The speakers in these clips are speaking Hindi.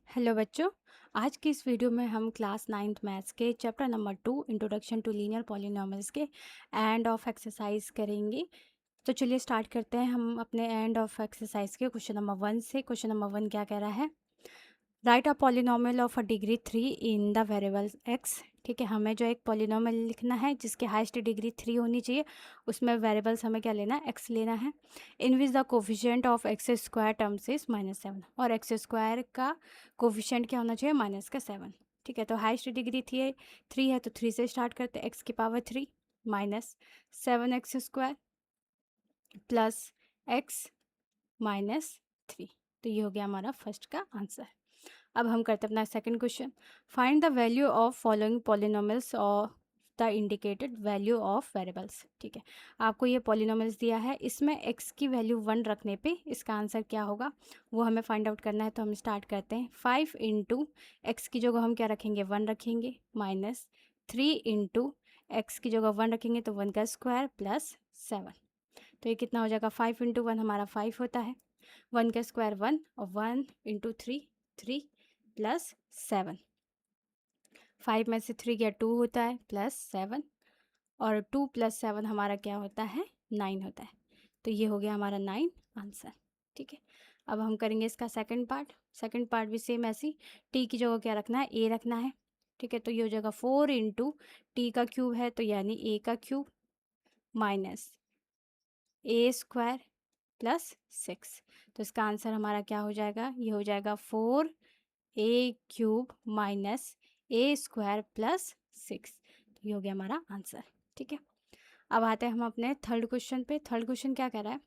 हेलो बच्चों। आज की इस वीडियो में हम क्लास 9th मैथ्स के chapter number 2 introduction to linear polynomials के एंड ऑफ एक्सरसाइज करेंगे। तो चलिए स्टार्ट करते हैं हम अपने एंड ऑफ एक्सरसाइज के क्वेश्चन नंबर 1 से। क्वेश्चन नंबर 1 क्या कह रहा है? Write a polynomial of a degree 3 in the variable X. ठीक है, हमें जो एक पॉलिनॉमियल लिखना है जिसकी हाईएस्ट डिग्री 3 होनी चाहिए, उसमें वेरिएबल्स हमें क्या लेना है? एक्स लेना है। In which the coefficient of x square terms is -7, और एक्स स्क्वायर का कोफिशिएंट क्या होना चाहिए? -7। ठीक है, तो हाईएस्ट डिग्री 3 है तो 3 से स्टार्ट करते हैं। एक्स की power 3 minus 7x² plus x -3। तो ये हो गया हमारा फर्स्ट का आंसर। अब हम करते हैं अपना second question. Find the value of following polynomials और the indicated value of variables. ठीक है, आपको ये पॉलिनॉमियल्स दिया है, इसमें x की वैल्यू 1 रखने पे इसका आंसर क्या होगा वो हमें फाइंड आउट करना है। तो हम स्टार्ट करते हैं। 5 इंटू एक्स की जगह हम क्या रखेंगे? 1 रखेंगे, माइनस 3 इंटू एक्स की जगह 1 रखेंगे तो 1 का स्क्वायर प्लस 7। तो ये कितना हो जाएगा? 5 इंटू 1 हमारा 5 होता है, 1 का स्क्वायर 1 और 1 इंटू 3 3 प्लस 7। 5 में से 3 गया 2 होता है प्लस 7, और 2 प्लस 7 हमारा क्या होता है? 9 होता है। तो ये हो गया हमारा 9 आंसर। ठीक है, अब हम करेंगे इसका सेकंड पार्ट। सेकंड पार्ट भी सेम ऐसी, टी की जगह क्या रखना है? ए रखना है। ठीक है, तो ये हो जाएगा 4 इंटू टी का क्यूब है तो यानी ए का क्यूब माइनस ए स्क्वायर प्लस 6। तो इसका आंसर हमारा क्या हो जाएगा? ये हो जाएगा 4a³ माइनस ए स्क्वायर प्लस 6। तो ये हो गया हमारा आंसर। ठीक है, अब आते हैं हम अपने थर्ड क्वेश्चन पे। थर्ड क्वेश्चन क्या कह रहा है?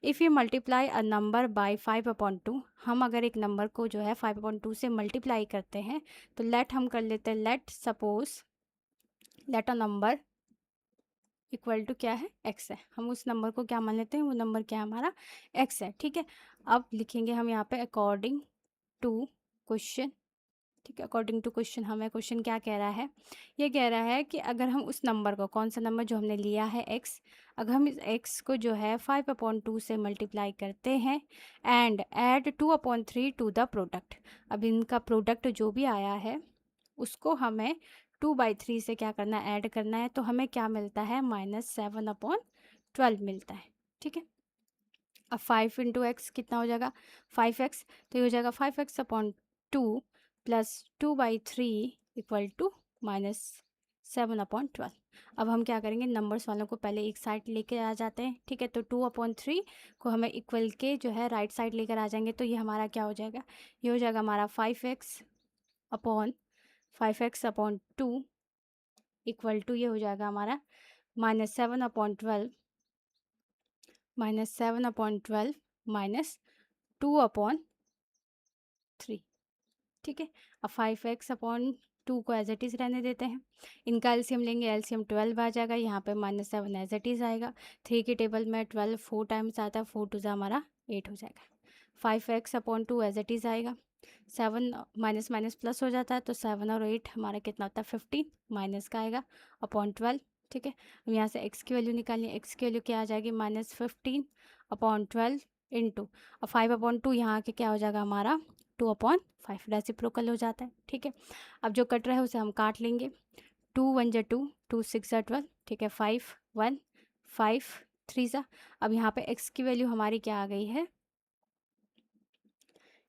If you multiply a number by 5/2, हम अगर एक नंबर को जो है 5/2 से मल्टीप्लाई करते हैं तो लेट हम कर लेते हैं, let suppose let a number equal to क्या है? एक्स है। हम उस नंबर को क्या मान लेते हैं? वो नंबर क्या है हमारा? एक्स है। ठीक है, अब लिखेंगे हम यहाँ पे अकॉर्डिंग टू क्वेश्चन। ठीक है, अकॉर्डिंग टू क्वेश्चन हमें क्वेश्चन क्या कह रहा है? ये कह रहा है कि अगर हम उस नंबर को, कौन सा नंबर जो हमने लिया है एक्स, अगर हम इस एक्स को जो है 5/2 से मल्टीप्लाई करते हैं and add 2/3 to the product. अब इनका प्रोडक्ट जो भी आया है उसको हमें 2/3 से क्या करना है? ऐड करना है। तो हमें क्या मिलता है? -7/12 मिलता है। ठीक है, अब 5 इंटू एक्स कितना हो जाएगा? 5x। तो ये हो जाएगा 5x/2 प्लस 2/3 इक्वल टू -7/12। अब हम क्या करेंगे? नंबर्स वालों को पहले एक साइड लेके आ जाते हैं। ठीक है, तो 2/3 को हमें इक्वल के जो है राइट साइड लेकर आ जाएंगे तो ये हमारा क्या हो जाएगा? ये हो जाएगा हमारा 5x/2 इक्वल टू, ये हो जाएगा हमारा -7/12 -2/3। ठीक है, अब 5x/2 को एज इट इज़ रहने देते हैं। इनका एलसीएम लेंगे, एलसीएम 12 आ जाएगा। यहाँ पे -7 एज इट इज़ आएगा। 3 की टेबल में 12 4 टाइम्स आता है, 4 टू हमारा 8 हो जाएगा। 5x/2 एज इट इज़ आएगा। 7 माइनस माइनस प्लस हो जाता है तो 7 और 8 हमारा कितना होता है? 15 माइनस का आएगा अपॉन 12। ठीक है, हम यहाँ से x की वैल्यू निकालें। x की वैल्यू क्या आ जाएगी? -15/12 इंटू, और 5/2 यहाँ के क्या हो जाएगा हमारा? 2/5 रेसिप्रोकल हो जाता है। ठीक है, अब जो कट रहा है उसे हम काट लेंगे। 2 1 जा 2, 2 6 जा 12। ठीक है, 5 1 5 3 जा। अब यहाँ पे x की वैल्यू हमारी क्या आ गई है?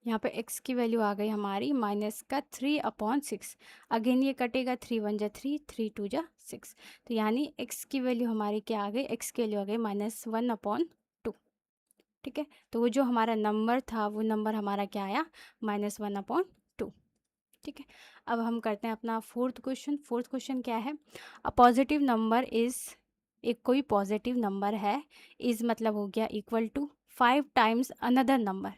यहाँ पे x की वैल्यू आ गई हमारी -3/6। अगेन ये कटेगा, 3 1 जा 3, 3 2 जा 6। तो यानी x की वैल्यू हमारी क्या आ गई? x की वैल्यू आ गई -1/2। ठीक है, तो वो जो हमारा नंबर था वो नंबर हमारा क्या आया? -1/2। ठीक है, अब हम करते हैं अपना फोर्थ क्वेश्चन। फोर्थ क्वेश्चन क्या है? अ पॉजिटिव नंबर इज़, एक कोई पॉजिटिव नंबर है, इज़ मतलब हो गया equal to 5 times another number.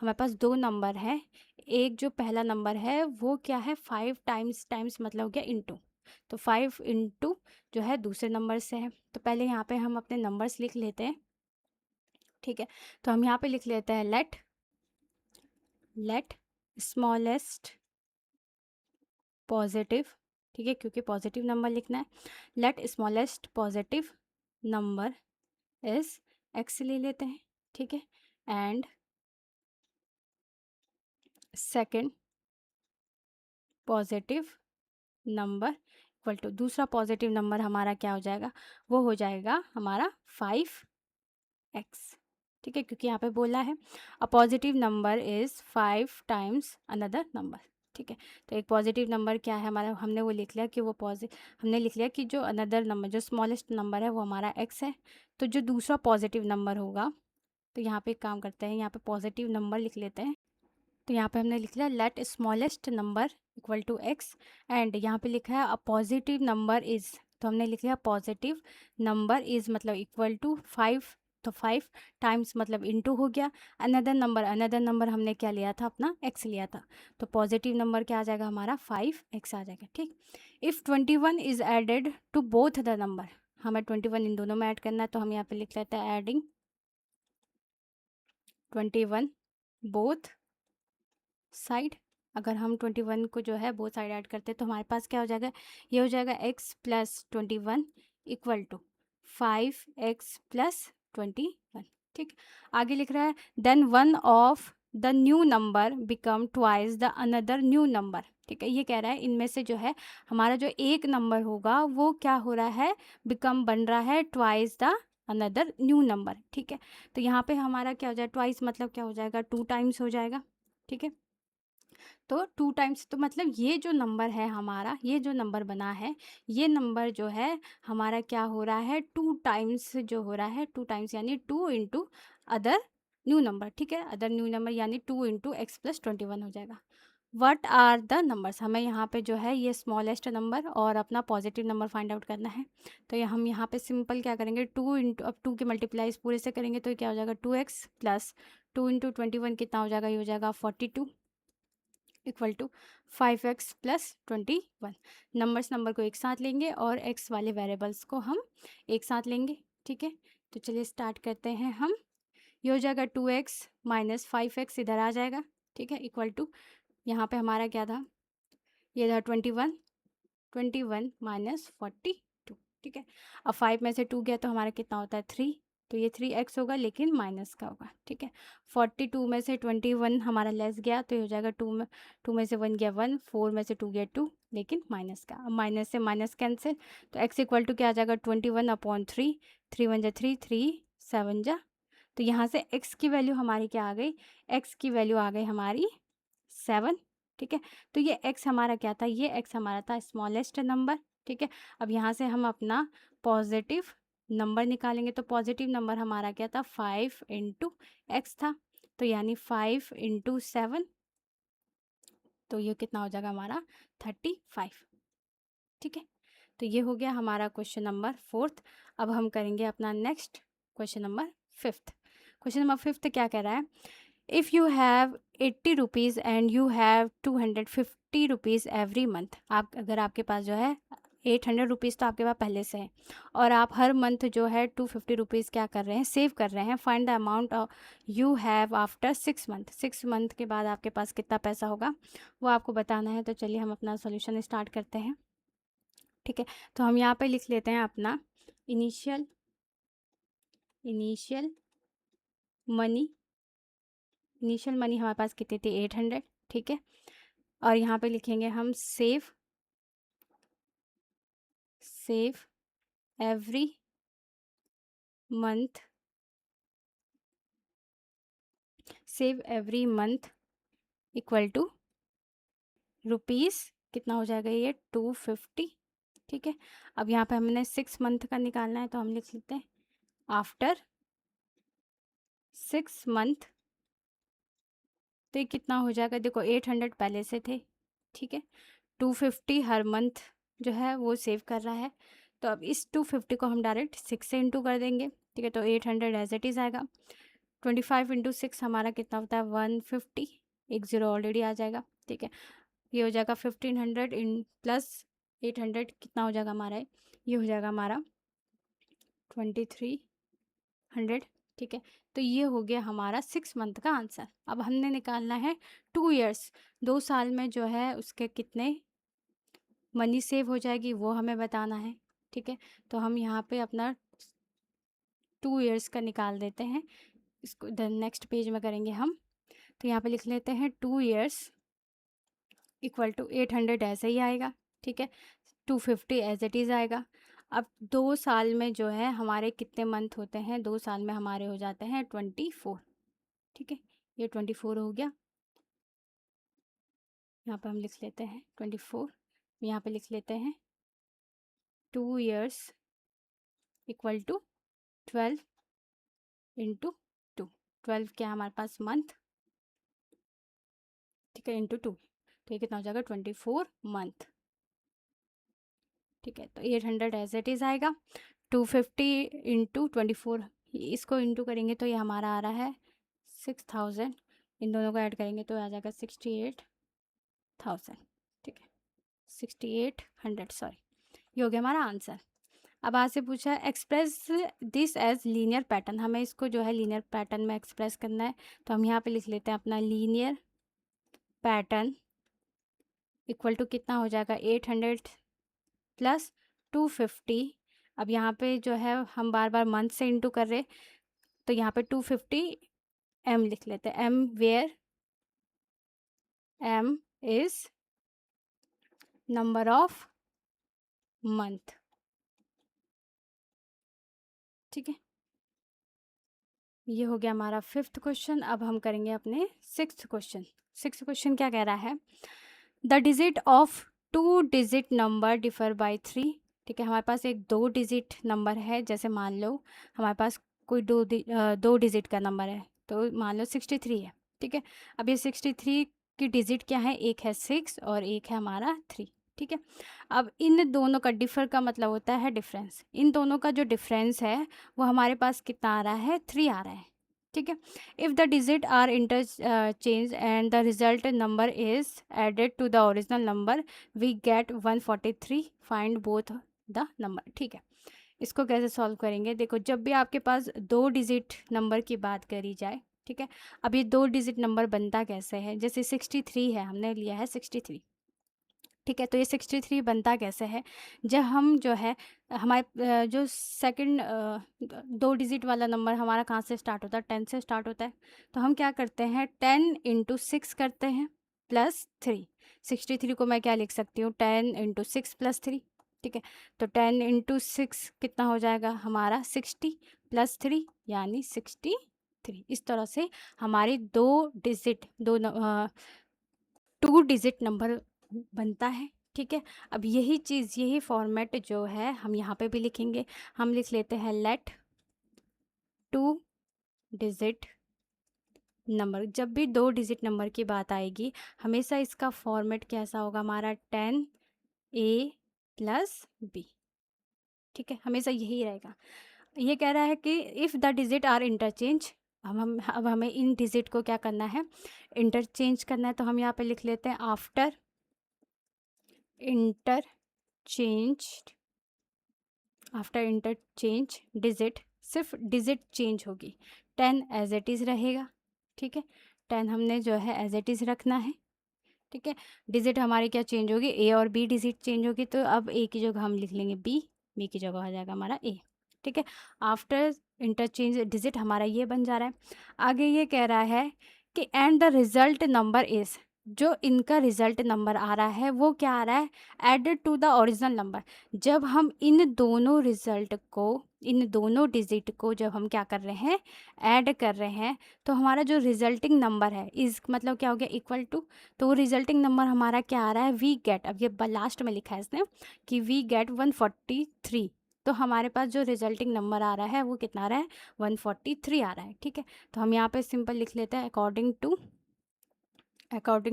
हमारे पास दो नंबर हैं, एक जो पहला नंबर है वो क्या है? 5 टाइम्स, टाइम्स मतलब हो गया इंटू। तो 5 इंटू जो है दूसरे नंबर से है। तो पहले यहाँ पे हम अपने नंबर्स लिख लेते हैं। ठीक है, तो हम यहाँ पे लिख लेते हैं लेट स्मॉलेस्ट पॉजिटिव। ठीक है, क्योंकि पॉजिटिव नंबर लिखना है। Let smallest positive number is X ले लेते हैं। ठीक है, and second positive number equal to दूसरा पॉजिटिव नंबर हमारा क्या हो जाएगा, वो हो जाएगा हमारा 5x। ठीक है, क्योंकि यहाँ पे बोला है a positive number is 5 times another number. ठीक है, तो एक पॉजिटिव नंबर क्या है हमारा, हमने वो लिख लिया कि वो हमने लिख लिया कि जो अनदर नंबर जो स्मॉलेस्ट नंबर है वो हमारा x है। तो जो दूसरा पॉजिटिव नंबर होगा, तो यहाँ पे एक काम करते हैं, यहाँ पे पॉजिटिव नंबर लिख लेते हैं। तो यहाँ पे हमने लिख लिया let smallest number equal to x, and यहाँ पे लिखा है अ पॉजिटिव नंबर इज़, तो हमने लिख लिया पॉजिटिव नंबर इज़ मतलब इक्वल टू 5, तो 5 टाइम्स मतलब इनटू हो गया अनदर नंबर हमने क्या लिया था, अपना x लिया था। तो पॉजिटिव नंबर क्या आ जाएगा हमारा 5x आ जाएगा। ठीक, if 21 is added to both the number, हमें 21 इन दोनों में ऐड करना है, तो हम यहाँ पे लिख लेते हैं एडिंग 21 बोथ साइड। अगर हम 21 को जो है बोथ साइड ऐड करते हैं तो हमारे पास क्या हो जाएगा, ये हो जाएगा x plus 21 equal to 5x plus 21। ठीक, आगे लिख रहा है then one of the new number become twice the another new number. ठीक है, ये कह रहा है इनमें से जो है हमारा जो एक नंबर होगा वो क्या हो रहा है, बिकम बन रहा है twice the another new number. ठीक है, तो यहाँ पे हमारा क्या हो जाएगा, ट्वाइस मतलब क्या हो जाएगा, 2 टाइम्स हो जाएगा। ठीक है, तो 2 टाइम्स तो मतलब ये जो नंबर है हमारा, ये जो नंबर बना है, ये नंबर जो है हमारा क्या हो रहा है, 2 टाइम्स जो हो रहा है, 2 टाइम्स यानी 2 इंटू अदर न्यू नंबर। ठीक है, अदर न्यू नंबर यानी 2 इंटू एक्स प्लस 21 हो जाएगा। व्हाट आर द नंबर्स, हमें यहाँ पे जो है ये स्मॉलेस्ट नंबर और अपना पॉजिटिव नंबर फाइंड आउट करना है। तो ये हम यहाँ पे सिंपल क्या करेंगे, 2 इंटू, अब 2 के मल्टीप्लाई पूरे से करेंगे तो क्या हो जाएगा 2x प्लस 2 इंटू 21 कितना हो जाएगा, ये हो जाएगा 42 equal to 5x plus 21। Number को एक साथ लेंगे और x वाले वेरिएबल्स को हम एक साथ लेंगे। ठीक है, तो चलिए स्टार्ट करते हैं हम। ये हो जाएगा 2x माइनस 5x इधर आ जाएगा। ठीक है, इक्वल टू यहाँ पे हमारा क्या था, ये था 21 माइनस 42। ठीक है, अब 5 में से 2 गया तो हमारा कितना होता है 3, तो ये 3x होगा लेकिन माइनस का होगा। ठीक है, 42 में से 21 हमारा लेस गया तो ये हो जाएगा 2 में से 1 गया 1, 4 में से 2 गया 2 लेकिन माइनस का, अब माइनस से माइनस कैंसिल, तो x इक्वल टू क्या आ जाएगा 21/3, 3 1 जा 3, 3 7 जा, तो यहाँ से x की वैल्यू हमारी क्या आ गई, x की वैल्यू आ गई हमारी 7। ठीक है, तो ये x हमारा क्या था, ये x हमारा था स्मॉलेस्ट नंबर। ठीक है, अब यहाँ से हम अपना पॉजिटिव नंबर निकालेंगे, तो पॉजिटिव नंबर हमारा क्या था 5 इंटू एक्स था, तो यानी 5 इंटू 7, तो ये कितना हो जाएगा हमारा 35। ठीक है, तो ये हो गया हमारा क्वेश्चन नंबर 4th। अब हम करेंगे अपना next question number 5th। Question number 5th क्या कह रहा है, if you have 80 rupees and you have 250 rupees every month, आप अगर आपके पास जो है 800 रुपीज़ तो आपके पास पहले से है और आप हर मंथ जो है 250 रुपीज़ क्या कर रहे हैं, सेव कर रहे हैं, find the amount you have after 6 month, 6 month के बाद आपके पास कितना पैसा होगा वो आपको बताना है। तो चलिए हम अपना सोल्यूशन स्टार्ट करते हैं। ठीक है, तो हम यहाँ पे लिख लेते हैं अपना इनिशियल मनी। इनिशियल मनी हमारे पास कितनी थी 800। ठीक है, और यहाँ पे लिखेंगे हम save every month, save every month equal to rupees कितना हो जाएगा ये 250। ठीक है, अब यहाँ पे हमने 6 मंथ का निकालना है तो हम लिख लेते हैं आफ्टर 6 मंथ, तो ये कितना हो जाएगा, देखो 800 पहले से थे। ठीक है, 250 हर मंथ जो है वो सेव कर रहा है, तो अब इस 250 को हम डायरेक्ट 6 से इंटू कर देंगे। ठीक है, तो 800 एज इट इज़ आएगा। 25 इंटू 6 हमारा कितना होता है 150, एक ज़ीरो ऑलरेडी आ जाएगा। ठीक है, ये हो जाएगा 1500 इन प्लस 800 कितना हो जाएगा हमारा, ये हो जाएगा हमारा 2300। ठीक है, तो ये हो गया हमारा 6 मंथ का आंसर। अब हमने निकालना है 2 ईयर्स, 2 साल में जो है उसके कितने मनी सेव हो जाएगी वो हमें बताना है। ठीक है, तो हम यहाँ पे अपना 2 ईयर्स का निकाल देते हैं, इसको नेक्स्ट पेज में करेंगे हम। तो यहाँ पे लिख लेते हैं 2 ईयर्स इक्वल टू 800 ऐसे ही आएगा, ठीक है। 250 एज इट इज़ आएगा। अब 2 साल में जो है हमारे कितने मंथ होते हैं, 2 साल में हमारे हो जाते हैं 24, ठीक है। ये 24 हो गया, यहाँ पर हम लिख लेते हैं 24, यहाँ पे लिख लेते हैं 2 ईयर्स इक्वल टू 12 इंटू 2, 12 क्या है हमारे पास मंथ, ठीक है, इंटू 2, तो ये कितना हो जाएगा 24 मंथ, ठीक है। तो 800 एज इट इज़ आएगा। 250 इंटू 24, इसको इंटू करेंगे तो ये हमारा आ रहा है 6000, इन दोनों को ऐड करेंगे तो आ जाएगा 68,000, ठीक है, 6800 सॉरी, ये हो गया हमारा आंसर। अब आज से पूछा है express this as linear pattern, हमें इसको जो है लीनियर पैटर्न में एक्सप्रेस करना है, तो हम यहाँ पे लिख लेते हैं अपना लीनियर पैटर्न इक्वल टू कितना हो जाएगा 800 प्लस 250। अब यहाँ पे जो है हम बार बार मंथ से इंटू कर रहे, तो यहाँ पे 250 m लिख लेते हैं, m where m is number of month, ठीक है। ये हो गया हमारा 5th क्वेश्चन। अब हम करेंगे अपने 6th क्वेश्चन। 6th क्वेश्चन क्या कह रहा है, the digit of 2 digit number differ by 3, ठीक है। हमारे पास एक 2 डिजिट नंबर है, जैसे मान लो हमारे पास कोई 2 डिजिट का नंबर है, तो मान लो 63 है, ठीक है। अब ये 63 की डिजिट क्या है, एक है 6 और एक है हमारा 3, ठीक है। अब इन दोनों का डिफ़र का मतलब होता है डिफरेंस, इन दोनों का जो डिफरेंस है वो हमारे पास कितना आ रहा है, 3 आ रहा है, ठीक है। If the digit are interchange and the result number is added to the original number we get 143, find both the number, ठीक है। इसको कैसे सॉल्व करेंगे, देखो जब भी आपके पास 2 डिजिट नंबर की बात करी जाए, ठीक है। अब ये 2 डिजिट नंबर बनता कैसे है, जैसे 63 है, हमने लिया है 63, ठीक है। तो ये 63 बनता कैसे है, जब हम जो है हमारे जो सेकंड 2 डिजिट वाला नंबर हमारा कहाँ से स्टार्ट होता है, 10 से स्टार्ट होता है, तो हम क्या करते हैं 10 इंटू 6 करते हैं प्लस 3। 63 को मैं क्या लिख सकती हूँ, 10 इंटू 6 प्लस 3, ठीक है। तो 10 इंटू 6 कितना हो जाएगा हमारा 60 प्लस 3 यानी 63। इस तरह से हमारे 2 डिजिट नंबर बनता है, ठीक है। अब यही चीज़, यही फॉर्मेट जो है हम यहाँ पे भी लिखेंगे, हम लिख लेते हैं लेट 2 डिजिट नंबर। जब भी 2 डिजिट नंबर की बात आएगी हमेशा इसका फॉर्मेट कैसा होगा हमारा 10a प्लस b, ठीक है, हमेशा यही रहेगा। ये कह रहा है कि if the digit are interchange, अब हमें इन डिजिट को क्या करना है, इंटरचेंज करना है, तो हम यहाँ पे लिख लेते हैं आफ्टर इंटरचेंज डिजिट, सिर्फ डिजिट चेंज होगी, 10 एज इट इज़ रहेगा, ठीक है। 10 हमने जो है एज इट इज़ रखना है, ठीक है। डिजिट हमारी क्या चेंज होगी, ए और बी डिजिट चेंज होगी, तो अब ए की जगह हम लिख लेंगे बी की जगह आ जाएगा हमारा ए, ठीक है। आफ्टर इंटरचेंज डिजिट हमारा ये बन जा रहा है। आगे ये कह रहा है कि and the result number is, जो इनका रिजल्ट नंबर आ रहा है वो क्या आ रहा है, added to the original number. जब हम इन दोनों रिजल्ट को, इन दोनों डिजिट को जब हम क्या कर रहे हैं, ऐड कर रहे हैं, तो हमारा जो रिजल्टिंग नंबर है इस मतलब क्या हो गया इक्वल टू, तो रिजल्टिंग नंबर हमारा क्या आ रहा है, वी गेट, अब ये लास्ट में लिखा है इसने कि वी गेट 143, तो हमारे पास जो रिजल्टिंग नंबर आ रहा है वो कितना आ रहा है, 143 आ रहा है, ठीक है। तो हम यहाँ पे सिंपल लिख लेते हैं अकॉर्डिंग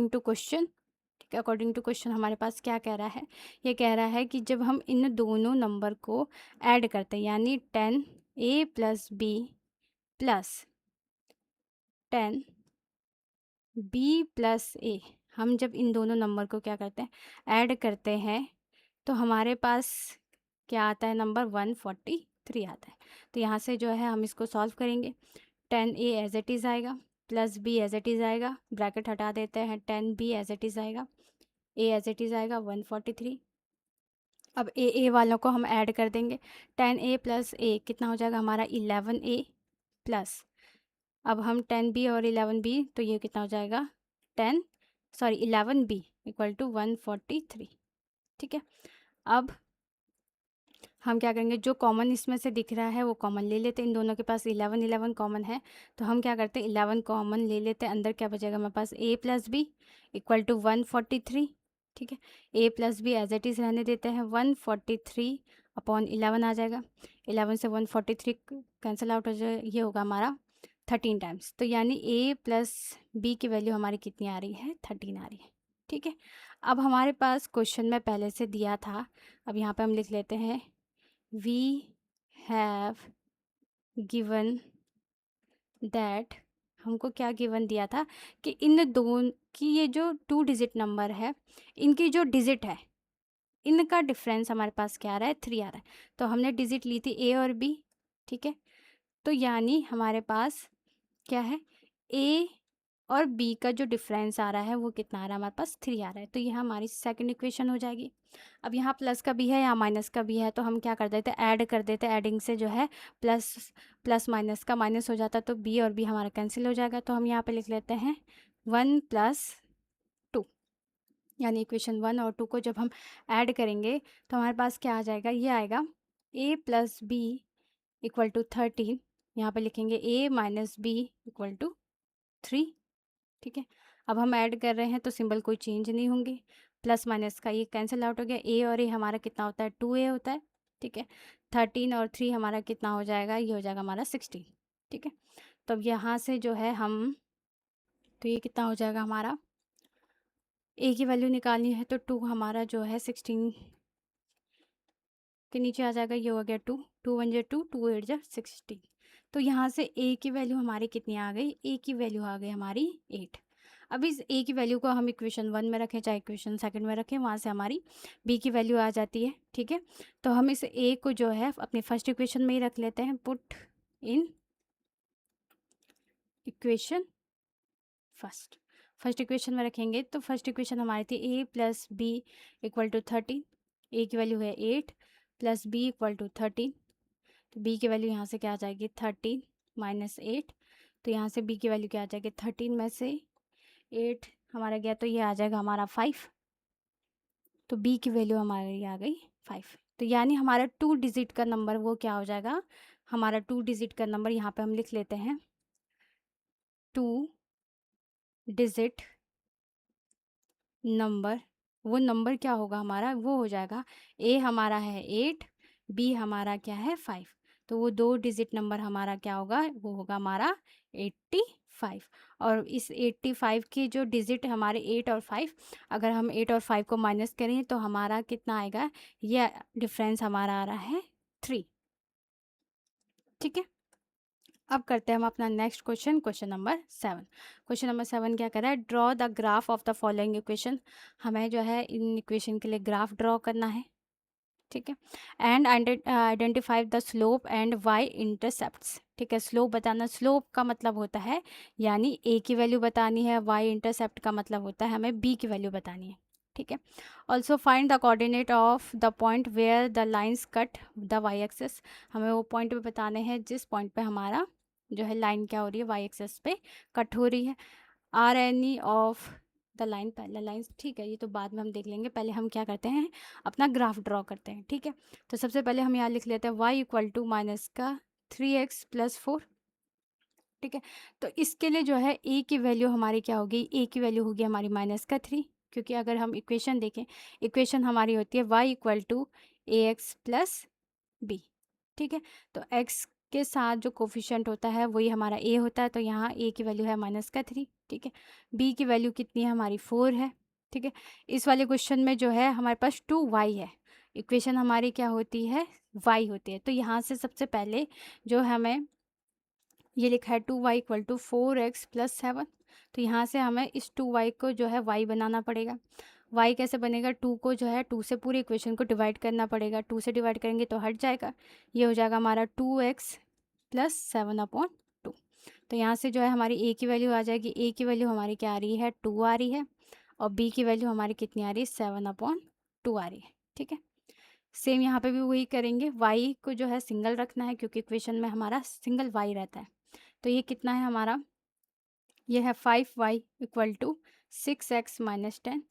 टू क्वेश्चन, ठीक है। अकॉर्डिंग टू क्वेश्चन हमारे पास क्या कह रहा है, ये कह रहा है कि जब हम इन दोनों नंबर को ऐड करते हैं यानी 10a plus b plus 10b plus a, हम जब इन दोनों नंबर को क्या करते हैं, ऐड करते हैं, तो हमारे पास क्या आता है, नंबर 143 आता है। तो यहाँ से जो है हम इसको सॉल्व करेंगे, 10a एज इट इज़ आएगा plus b as it is आएगा, ब्रैकेट हटा देते हैं, 10b एज इट इज़ आएगा, a एज इट इज़ आएगा 143। अब ए वालों को हम ऐड कर देंगे, 10a प्लस a कितना हो जाएगा हमारा 11a प्लस, अब हम 10b और 11b, तो ये कितना हो जाएगा 11b इक्वल टू 143। ठीक है, अब हम क्या करेंगे, जो कॉमन इसमें से दिख रहा है वो कॉमन ले लेते हैं। इन दोनों के पास 11 11 कॉमन है, तो हम क्या करते हैं 11 कॉमन ले लेते हैं। अंदर क्या बचेगा हमारे पास, a plus B equal to 143। ठीक है, a plus B as it is रहने देते हैं, 143 अपॉन 11 आ जाएगा। 11 से 143 कैंसिल आउट हो जाए, ये होगा हमारा 13 टाइम्स। तो यानी a प्लस बी की वैल्यू हमारी कितनी आ रही है, 13 आ रही है। ठीक है, अब हमारे पास क्वेश्चन में पहले से दिया था, अब यहाँ पे हम लिख लेते हैं we have given that, हमको क्या गिवन दिया था कि इन दोनों की ये जो 2 डिजिट नंबर है, इनकी जो डिजिट है, इनका डिफरेंस हमारे पास क्या आ रहा है, 3 आ रहा है। तो हमने डिजिट ली थी a और b। ठीक है, तो यानी हमारे पास क्या है, a और b का जो डिफरेंस आ रहा है वो कितना आ रहा है, हमारे पास 3 आ रहा है। तो ये हमारी सेकंड इक्वेशन हो जाएगी। अब यहाँ प्लस का भी है या माइनस का भी है, तो हम क्या कर देते हैं, ऐड कर देते हैं। ऐडिंग से जो है प्लस प्लस माइनस का माइनस हो जाता है, तो b और b हमारा कैंसिल हो जाएगा। तो हम यहाँ पे लिख लेते हैं 1+2, यानी इक्वेशन 1 और 2 को जब हम ऐड करेंगे तो हमारे पास क्या आ जाएगा, ये आएगा a plus B equal to 13। यहाँ पे लिखेंगे a minus B equal to 3। ठीक है, अब हम ऐड कर रहे हैं तो सिंबल कोई चेंज नहीं होंगे, प्लस माइनस का ये कैंसिल आउट हो गया। a और a हमारा कितना होता है, 2a होता है। ठीक है, 13 और 3 हमारा कितना हो जाएगा, ये हो जाएगा हमारा 16। ठीक है, तो अब यहाँ से जो है हम, तो ये कितना हो जाएगा हमारा, a की वैल्यू निकालनी है तो 2 हमारा जो है 16 के नीचे आ जाएगा, ये हो गया 2, 2 1 जा 2, 2 8 जा 16। तो यहाँ से a की वैल्यू हमारी कितनी आ गई, a की वैल्यू आ गई हमारी 8। अब इस a की वैल्यू को हम इक्वेशन 1 में रखें चाहे इक्वेशन सेकंड में रखें, वहाँ से हमारी b की वैल्यू आ जाती है। ठीक है, तो हम इस a को जो है अपनी फर्स्ट इक्वेशन में ही रख लेते हैं, put in equation first equation में रखेंगे तो फर्स्ट इक्वेशन हमारी थी a plus B equal to 13। a की वैल्यू है 8 प्लस b इक्वल टू 13, तो b की वैल्यू यहाँ से क्या आ जाएगी, 13 माइनस 8। तो यहाँ से b की वैल्यू क्या आ जाएगी, 13 में से 8 हमारा गया तो ये आ जाएगा हमारा 5। तो b की वैल्यू हमारी आ गई 5। तो यानी हमारा 2 डिजिट का नंबर वो क्या हो जाएगा, हमारा 2 डिजिट का नंबर यहाँ पे हम लिख लेते हैं 2 डिजिट नंबर। वो नंबर क्या होगा हमारा, वो हो जाएगा a हमारा है 8, b हमारा क्या है 5। तो वो 2 डिजिट नंबर हमारा क्या होगा, वो होगा हमारा 85। और इस 85 की जो डिजिट हमारे 8 और 5, अगर हम 8 और 5 को माइनस करें तो हमारा कितना आएगा, ये डिफरेंस हमारा आ रहा है 3। ठीक है, अब करते हैं हम अपना next question, question number 7। Question number 7 क्या कर रहा है, draw the graph of the following equation. हमें जो है इन इक्वेशन के लिए ग्राफ ड्रॉ करना है। ठीक है, and identify the slope and Y intercepts. ठीक है, स्लोप बताना, स्लोप का मतलब होता है यानी a की वैल्यू बतानी है, y इंटरसेप्ट का मतलब होता है हमें b की वैल्यू बतानी है। ठीक है, also find the coordinate of the point where the lines cut the Y axis. हमें वो पॉइंट पे बताने हैं जिस पॉइंट पे हमारा जो है लाइन क्या हो रही है, वाई एक्सेस पे कट हो रही है। Are any of the line, पहला लाइन ठीक है, ये तो बाद में हम देख लेंगे, पहले हम क्या करते हैं अपना ग्राफ ड्रॉ करते हैं। ठीक है, तो सबसे पहले हम यहाँ लिख लेते हैं y इक्वल टू माइनस का 3x प्लस 4। ठीक है, तो इसके लिए जो है a की वैल्यू हमारी क्या होगी, a की वैल्यू होगी हमारी माइनस का 3, क्योंकि अगर हम इक्वेशन देखें, इक्वेशन हमारी होती है y equal to A X plus B. ठीक है, तो x के साथ जो कोफिशिएंट होता है वही हमारा a होता है, तो यहाँ a की वैल्यू है माइनस का 3। ठीक है, b की वैल्यू कितनी है हमारी 4 है। ठीक है, इस वाले क्वेश्चन में जो है हमारे पास 2y है, इक्वेशन हमारी क्या होती है, y होती है। तो यहाँ से सबसे पहले जो हमें ये लिखा है 2y equal to 4x plus 7, तो यहाँ से हमें इस 2y को जो है y बनाना पड़ेगा। y कैसे बनेगा, 2 को जो है 2 से पूरे इक्वेशन को डिवाइड करना पड़ेगा, 2 से डिवाइड करेंगे तो हट जाएगा, ये हो जाएगा हमारा 2x प्लस 7/2। तो यहाँ से जो है हमारी a की वैल्यू आ जाएगी, a की वैल्यू हमारी क्या आ रही है, 2 आ रही है, और b की वैल्यू हमारी कितनी आ रही है, 7/2 आ रही है। ठीक है, सेम यहाँ पे भी वही करेंगे, y को जो है सिंगल रखना है क्योंकि इक्वेशन में हमारा सिंगल y रहता है। तो ये कितना है हमारा, ये है 5y equal to 6x minus 10।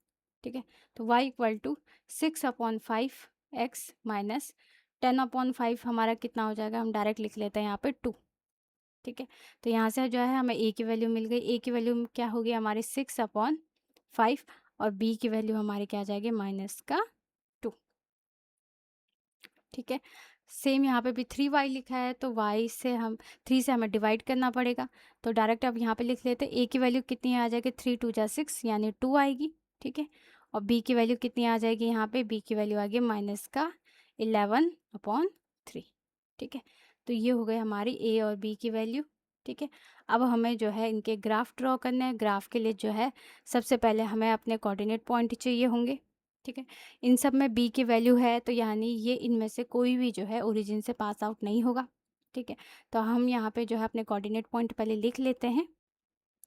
ठीक है। तो y equal to 6/5 x minus 10/5 हमारा कितना हो जाएगा, हम डायरेक्ट लिख लेते हैं यहाँ पे 2। ठीक है। तो यहाँ से जो है हमें a की वैल्यू मिल गई। a की वैल्यू क्या होगी हमारी 6/5 और b की वैल्यू हमारी क्या आ जाएगी -2। ठीक है। सेम यहाँ पे भी 3y लिखा है, तो y से हम 3 से हमें डिवाइड करना पड़ेगा। तो डायरेक्ट अब यहाँ पे लिख लेते हैं। a की वैल्यू कितनी आ जाएगी, 3 2 जा 6 यानी 2 आएगी। ठीक है। और b की वैल्यू कितनी आ जाएगी, यहाँ पे b की वैल्यू आ गई -11/3। ठीक है। तो ये हो गए हमारी a और b की वैल्यू। ठीक है। अब हमें जो है इनके ग्राफ ड्रॉ करना है। ग्राफ के लिए जो है सबसे पहले हमें अपने कोऑर्डिनेट पॉइंट चाहिए होंगे। ठीक है। इन सब में b की वैल्यू है, तो यानी ये इनमें से कोई भी जो है ओरिजिन से पास आउट नहीं होगा। ठीक है। तो हम यहाँ पे जो है अपने कोऑर्डिनेट पॉइंट पहले लिख लेते हैं।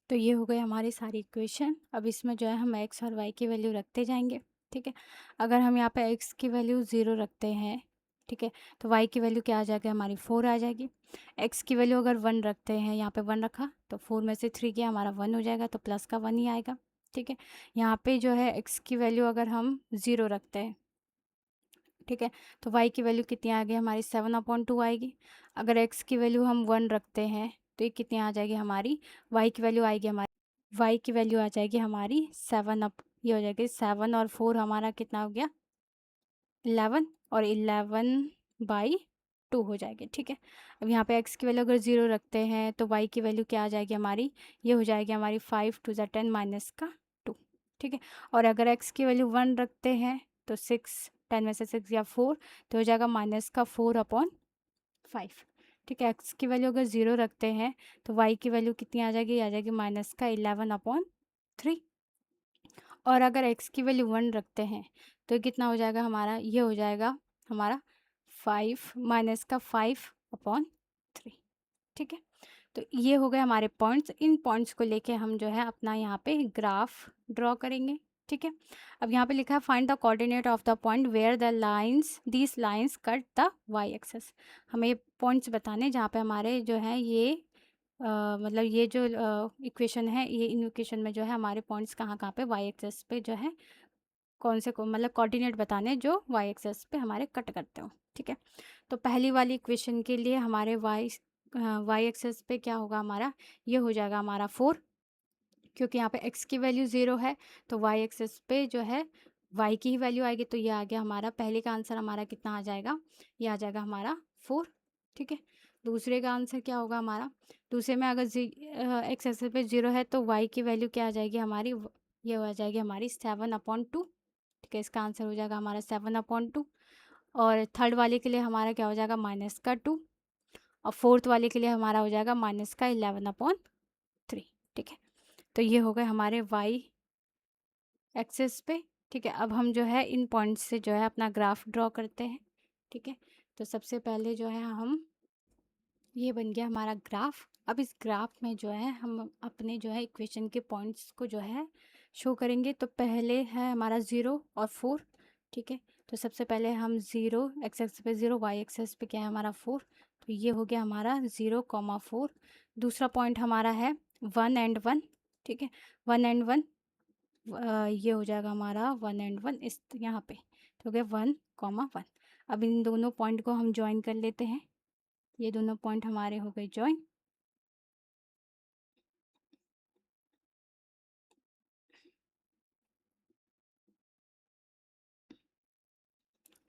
तो ये हो गई हमारी सारी इक्वेशन। अब इसमें जो है हम x और y की वैल्यू रखते जाएंगे। ठीक है। अगर हम यहाँ पे x की वैल्यू 0 रखते हैं, ठीक है, तो y की वैल्यू क्या आ जाएगी हमारी 4 आ जाएगी। x की वैल्यू अगर 1 रखते हैं, यहाँ पे 1 रखा तो 4 में से 3 किया हमारा 1 हो जाएगा, तो प्लस का 1 ही आएगा। ठीक है। यहाँ पे जो है x की वैल्यू अगर हम 0 रखते हैं, ठीक है, तो y की वैल्यू कितनी आ गई हमारी 7/2 आएगी। अगर x की वैल्यू हम 1 रखते हैं तो ये कितनी आ जाएगी हमारी, y की वैल्यू आएगी हमारी, y की वैल्यू आ जाएगी हमारी 7 अप, ये हो जाएगी 7 और 4 हमारा कितना हो गया 11, और 11/2 हो जाएगी। ठीक है। अब यहाँ पे x की वैल्यू अगर 0 रखते हैं तो y की वैल्यू क्या आ जाएगी हमारी, ये हो जाएगी हमारी 5 2 ज़ा 10 -2। ठीक है। और अगर x की वैल्यू 1 रखते हैं तो 6, 10 में से 6 या 4, तो हो जाएगा -4/5। ठीक है। x की वैल्यू अगर 0 रखते हैं तो y की वैल्यू कितनी आ जाएगी, आ जाएगी -11/3। और अगर x की वैल्यू 1 रखते हैं तो कितना हो जाएगा हमारा, ये हो जाएगा हमारा 5/3। ठीक है। तो ये हो गए हमारे पॉइंट्स। इन पॉइंट्स को लेके हम जो है अपना यहाँ पे ग्राफ ड्रॉ करेंगे। ठीक है। अब यहाँ पे लिखा है find the coordinate of the point where the lines these lines cut the Y axis. हमें पॉइंट्स बताने जहाँ पे हमारे जो है ये मतलब ये जो इक्वेशन है, ये इन इक्वेशन में जो है हमारे पॉइंट्स कहाँ कहाँ पे वाई एक्सेस पे जो है कौन से को मतलब कोऑर्डिनेट बताने जो वाई एक्सेस पे हमारे कट करते हो। ठीक है। तो पहली वाली इक्वेशन के लिए हमारे वाई एक्सेस पे क्या होगा हमारा, ये हो जाएगा हमारा 4, क्योंकि यहाँ पे x की वैल्यू 0 है, तो वाई एक्सेस पे जो है y की ही वैल्यू आएगी, तो ये आ गया हमारा पहले का आंसर हमारा कितना आ जाएगा, ये आ जाएगा हमारा 4। ठीक है। दूसरे का आंसर क्या होगा हमारा, दूसरे में अगर x एक्सेस पे 0 है तो y की वैल्यू क्या आ जाएगी हमारी, ये हो जाएगी हमारी 7/2। ठीक है। इसका आंसर हो जाएगा हमारा 7/2। और थर्ड वाले के लिए हमारा क्या हो जाएगा -2, और फोर्थ वाले के लिए हमारा हो जाएगा -11/3। ठीक है। तो ये हो गए हमारे वाई एक्सेस पे। ठीक है। अब हम जो है इन पॉइंट्स से जो है अपना ग्राफ ड्रॉ करते हैं। ठीक है। तो सबसे पहले जो है हम, ये बन गया हमारा ग्राफ। अब इस ग्राफ में जो है हम अपने जो है इक्वेशन के पॉइंट्स को जो है शो करेंगे। तो पहले है हमारा 0 और 4। ठीक है। तो सबसे पहले हम 0 एक्स एक्स पे 0, वाई एक्सेस पे क्या है हमारा 4, तो ये हो गया हमारा 0,4। दूसरा पॉइंट हमारा है 1 एंड 1। ठीक है। 1 एंड 1, ये हो जाएगा हमारा 1 एंड 1 इस यहाँ पे, तो हो गया 1,1। अब इन दोनों पॉइंट को हम ज्वाइन कर लेते हैं। ये दोनों पॉइंट हमारे हो गए ज्वाइन।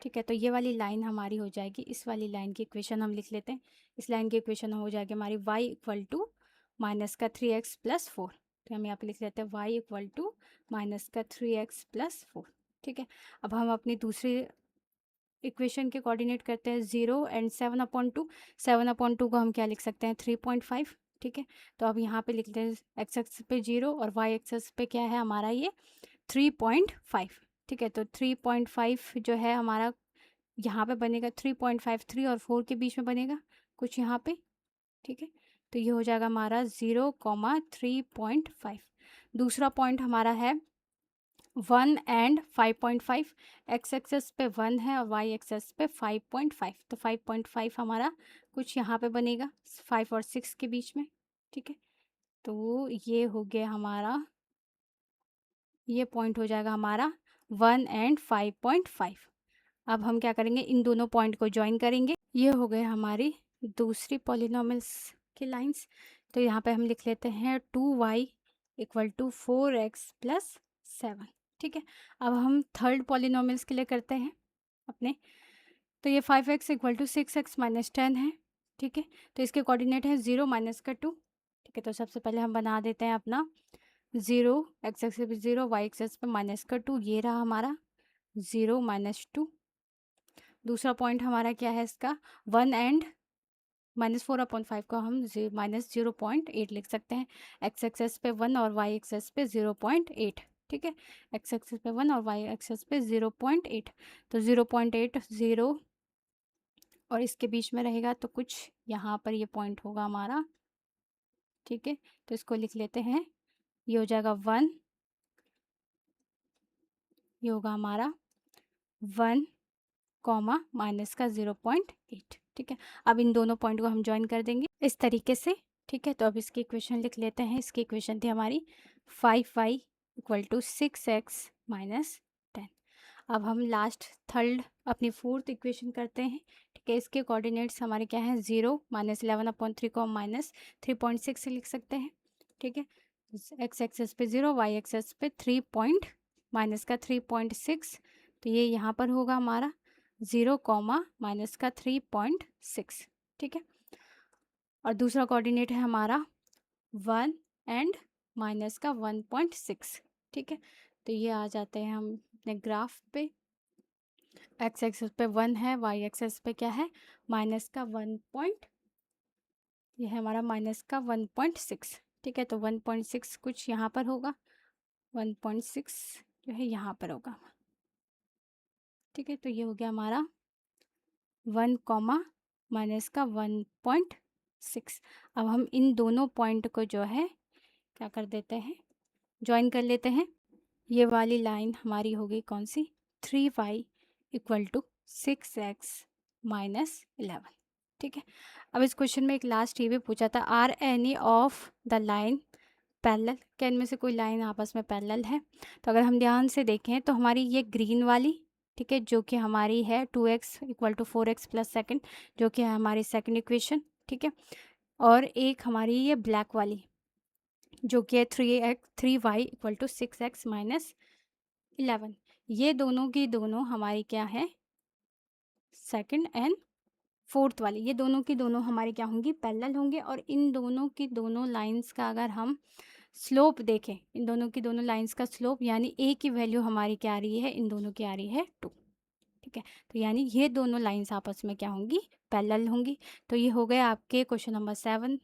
ठीक है। तो ये वाली लाइन हमारी हो जाएगी, इस वाली लाइन की इक्वेशन हम लिख लेते हैं। इस लाइन की इक्वेशन हो जाएगी हमारी y इक्वल टू -3x+4। तो हम यहाँ पे लिख लेते हैं y इक्वल टू -3x+4। ठीक है। अब हम अपनी दूसरी इक्वेशन के कोऑर्डिनेट करते हैं 0 एंड 7/2। 7/2 को हम क्या लिख सकते हैं 3.5। ठीक है। तो अब यहाँ पे लिखते हैं एक्स एक्स पे 0 और वाई एक्सेस पे क्या है हमारा ये 3.5। ठीक है। तो 3.5 जो है हमारा यहाँ पे बनेगा 3.5, 3 और 4 के बीच में बनेगा कुछ यहाँ पे। ठीक है। तो ये हो जाएगा हमारा 0,3.5। दूसरा पॉइंट हमारा है 1 एंड 5.5। एक्स एक्सेस पे 1 है और वाई एक्सेस पे 5.5, तो 5.5 हमारा कुछ यहाँ पे बनेगा 5 और 6 के बीच में। ठीक है। तो ये हो गया हमारा ये पॉइंट हो जाएगा हमारा 1 एंड 5.5। अब हम क्या करेंगे, इन दोनों पॉइंट को ज्वाइन करेंगे। ये हो गए हमारी दूसरी पॉलिनॉमियल्स की लाइंस। तो यहाँ पे हम लिख लेते हैं 2y equal to 4x plus 7। ठीक है, अब हम थर्ड पॉलिनॉमियल्स के लिए करते हैं अपने। तो ये 5x equal to 6x minus 10 है। ठीक है, तो इसके कोऑर्डिनेट है 0 माइनस का 2। ठीक है, तो सबसे पहले हम बना देते हैं अपना 0, x एक्सिस पे 0, y एक्सिस पे माइनस का 2। ये रहा हमारा 0 माइनस 2। दूसरा पॉइंट हमारा क्या है इसका, 1 एंड -4/5 को हम -0.8 लिख सकते हैं। x एक्सिस पे 1 और y एक्सिस पे 0.8। ठीक है, x एक्सिस पे 1 और y एक्सिस पे 0.8। तो 0.8 0 और इसके बीच में रहेगा, तो कुछ यहाँ पर ये पॉइंट होगा हमारा। ठीक है, तो इसको लिख लेते हैं। ये हो जाएगा 1, ये होगा हमारा 1 कॉमा माइनस का 0.8। ठीक है, अब इन दोनों पॉइंट को हम ज्वाइन कर देंगे इस तरीके से। ठीक है, तो अब इसकी इक्वेशन लिख लेते हैं। इसकी इक्वेशन थी हमारी 5y equal to 6x minus 10। अब हम लास्ट थर्ड अपनी फोर्थ इक्वेशन करते हैं। ठीक है, इसके कोऑर्डिनेट्स हमारे क्या हैं, 0 -11/3 को हम -3.6 से लिख सकते हैं। ठीक है, x एक्सेस पे 0, y एक्सेस पे 3 पॉइंट माइनस का 3.6। तो ये यहाँ पर होगा हमारा 0 कॉमा माइनस का 3.6। ठीक है, और दूसरा कोऑर्डिनेट है हमारा 1 एंड माइनस का 1.6। ठीक है, तो ये आ जाते हैं हम अपने ग्राफ पे। x एक्सेस पे 1 है, y एक्सेस पे क्या है, माइनस का 1 पॉइंट, ये है हमारा माइनस का 1.6। ठीक है, तो 1.6 कुछ यहाँ पर होगा, 1.6 जो है यहाँ पर होगा। ठीक है, तो ये हो गया हमारा 1 कॉमा माइनस का 1.6। अब हम इन दोनों पॉइंट को जो है क्या कर देते हैं, ज्वाइन कर लेते हैं। ये वाली लाइन हमारी होगी कौन सी, 3y equal to 6x minus 11। ठीक है, अब इस क्वेश्चन में एक लास्ट ये भी पूछा था, are any of the line parallel, क्या इनमें से कोई लाइन आपस में पैरेलल है। तो अगर हम ध्यान से देखें तो हमारी ये ग्रीन वाली, ठीक है, जो कि हमारी है 2x equal to 4x plus second, जो कि है हमारी सेकेंड इक्वेशन। ठीक है, और एक हमारी ये ब्लैक वाली जो कि है 3y equal to 6x minus 11। ये दोनों की दोनों हमारी क्या है, सेकंड एंड फोर्थ वाली, ये दोनों की दोनों हमारी क्या होंगी, पैरेलल होंगे। और इन दोनों की दोनों लाइंस का अगर हम स्लोप देखें, इन दोनों की दोनों लाइंस का स्लोप, यानी a की वैल्यू हमारी क्या आ रही है, इन दोनों की आ रही है 2। ठीक है, तो यानी ये दोनों लाइंस आपस में क्या होंगी, पैरेलल होंगी। तो ये हो गए आपके क्वेश्चन नंबर 7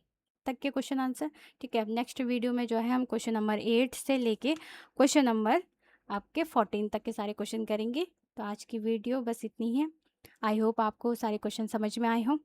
तक के क्वेश्चन आंसर। ठीक है, अब नेक्स्ट वीडियो में जो है हम क्वेश्चन नंबर 8 से लेके क्वेश्चन नंबर आपके 14 तक के सारे क्वेश्चन करेंगे। तो आज की वीडियो बस इतनी है। आई होप आपको सारे क्वेश्चन समझ में आए हों।